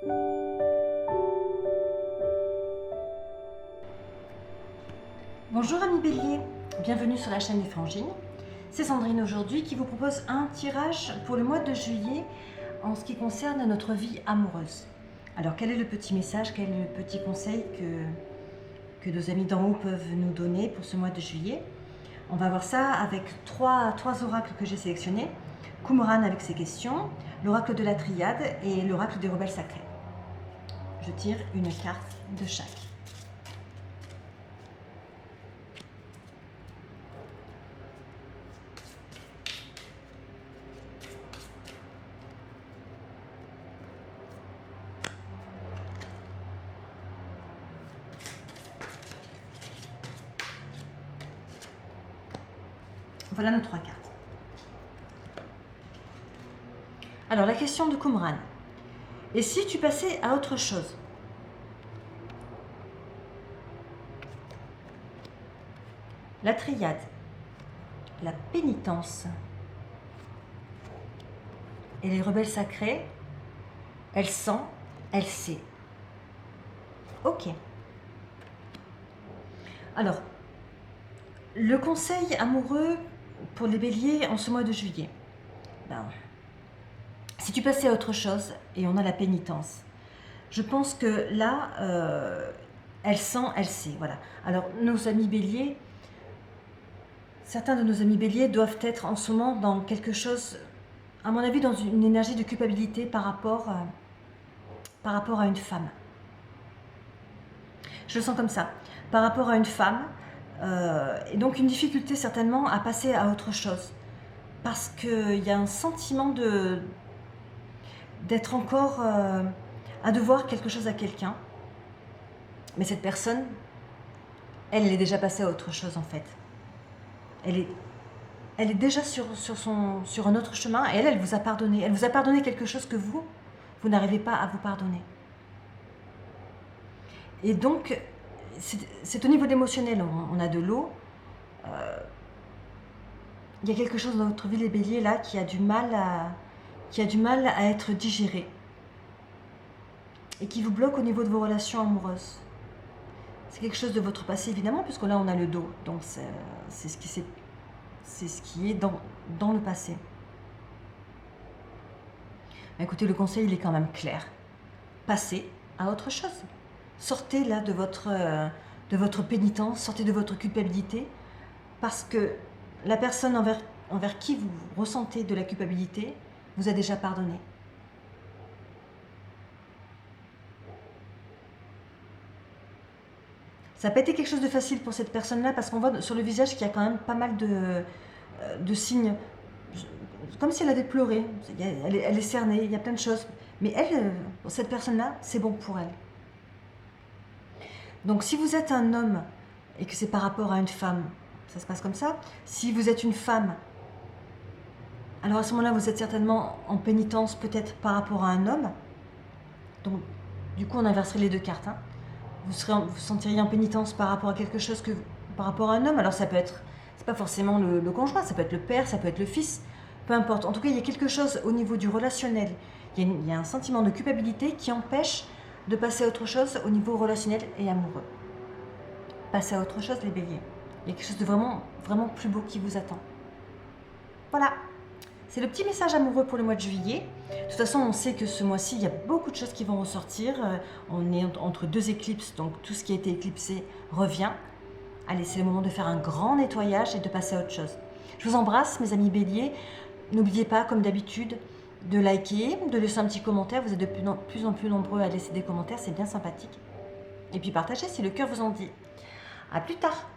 Bonjour amis Bélier, bienvenue sur la chaîne des Frangines. C'est Sandrine aujourd'hui qui vous propose un tirage pour le mois de juillet en ce qui concerne notre vie amoureuse. Alors quel est le petit message, quel est le petit conseil que nos amis d'en haut peuvent nous donner pour ce mois de juillet? On va voir ça avec trois oracles que j'ai sélectionnés. Qumran avec ses questions, l'oracle de la Triade et l'oracle des rebelles sacrés. Je tire une carte de chaque. Voilà nos trois cartes. Alors, la question de Qumran. Et si tu passais à autre chose? La Triade, la pénitence et les rebelles sacrés, elle sent, elle sait. Ok. Alors, le conseil amoureux pour les béliers en ce mois de juillet. Si tu passais à autre chose, et on a la pénitence, je pense que là, elle sent, elle sait. Voilà. Alors, nos amis béliers, certains de nos amis béliers doivent être en ce moment dans quelque chose, à mon avis, dans une énergie de culpabilité par rapport à une femme. Je le sens comme ça. Par rapport à une femme, et donc une difficulté certainement à passer à autre chose. Parce qu'il y a un sentiment d'être encore à devoir quelque chose à quelqu'un. Mais cette personne, elle est déjà passée à autre chose en fait. Elle est déjà sur un autre chemin et elle vous a pardonné. Elle vous a pardonné quelque chose que vous n'arrivez pas à vous pardonner. Et donc, c'est au niveau d'émotionnel, on a de l'eau. Il y a quelque chose dans votre vie, les béliers, là, qui a du mal à être digéré. Et qui vous bloque au niveau de vos relations amoureuses. C'est quelque chose de votre passé, évidemment, puisque là, on a le dos. Donc, c'est ce qui est dans le passé. Mais écoutez, le conseil, il est quand même clair. Passez à autre chose. Sortez là de votre pénitence, sortez de votre culpabilité, parce que la personne envers qui vous ressentez de la culpabilité vous a déjà pardonné. Ça n'a pas été quelque chose de facile pour cette personne-là, parce qu'on voit sur le visage qu'il y a quand même pas mal de signes, comme si elle avait pleuré, elle est cernée, il y a plein de choses. Mais elle, cette personne-là, c'est bon pour elle. Donc si vous êtes un homme et que c'est par rapport à une femme, ça se passe comme ça. Si vous êtes une femme, alors à ce moment-là, vous êtes certainement en pénitence peut-être par rapport à un homme. Donc du coup, on inverserait les deux cartes. Hein. Vous sentiriez en pénitence par rapport à quelque chose par rapport à un homme. Alors ça peut être, c'est pas forcément le conjoint, ça peut être le père, ça peut être le fils, peu importe. En tout cas, il y a quelque chose au niveau du relationnel. Il y a un sentiment de culpabilité qui empêche de passer à autre chose au niveau relationnel et amoureux. Passez à autre chose, les béliers. Il y a quelque chose de vraiment, vraiment plus beau qui vous attend. Voilà. C'est le petit message amoureux pour le mois de juillet. De toute façon, on sait que ce mois-ci, il y a beaucoup de choses qui vont ressortir. On est entre deux éclipses, donc tout ce qui a été éclipsé revient. Allez, c'est le moment de faire un grand nettoyage et de passer à autre chose. Je vous embrasse, mes amis béliers. N'oubliez pas, comme d'habitude, de liker, de laisser un petit commentaire. Vous êtes de plus en plus nombreux à laisser des commentaires, c'est bien sympathique. Et puis partagez si le cœur vous en dit. À plus tard.